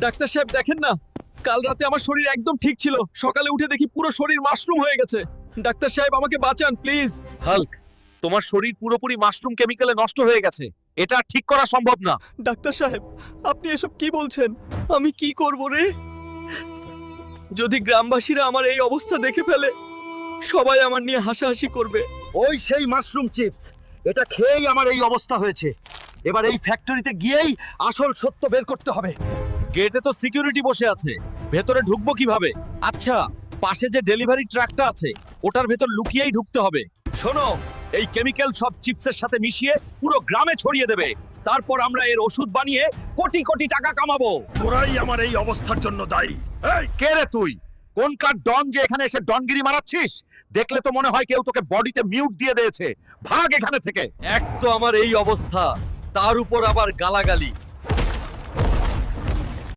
Doctor সাহেব দেখেন না, কাল রাতে আমার শরীর একদম ঠিক ছিল, সকালে উঠে দেখি পুরো শরীর মাশরুম হয়ে গেছে। ডাক্তার সাহেব আমাকে বাঁচান প্লিজ। হাল্ক, তোমার শরীর পুরোপুরি মাশরুম কেমিক্যালে নষ্ট হয়ে গেছে। এটা আর ঠিক করা সম্ভব না। ডাক্তার সাহেব আপনি এসব কি বলছেন? আমি কি করব রে? যদি গ্রামবাসীরা আমার এই অবস্থা দেখে ফেলে, সবাই আমার নিয়ে হাসাহাসি করবে। ওই সেই মাশরুম চিপস, এটা খেয়েই আমার এই অবস্থা হয়েছে। এবার এই ফ্যাক্টরিতে গিয়েই আসল সত্য বের করতে হবে। গেটে তো সিকিউরিটি বসে আছে, ভেতরে ঢুকবো কিভাবে? আচ্ছা, পাশে যে ডেলিভারি ট্রাকটা আছে ওটার ভেতর লুকিয়েই ঢুকতে হবে। শোনো, এই কেমিক্যাল সব চিপসের সাথে মিশিয়ে পুরো গ্রামে ছড়িয়ে দেবে। তারপর আমরা এর ওষুধ বানিয়ে কোটি কোটি টাকা কামাবো। তোরাই আমার এই অবস্থার জন্য দায়ী। এই কে রে তুই? কোনকার ডন যে এখানে এসে ডনগিরি মারাচ্ছিস? দেখলে তো মনে হয় কেউ তোকে বডিতে মিউট দিয়ে দিয়েছে। ভাগ এখানে থেকে। এক তো আমার এই অবস্থা, তার উপর আবার গালাগালি।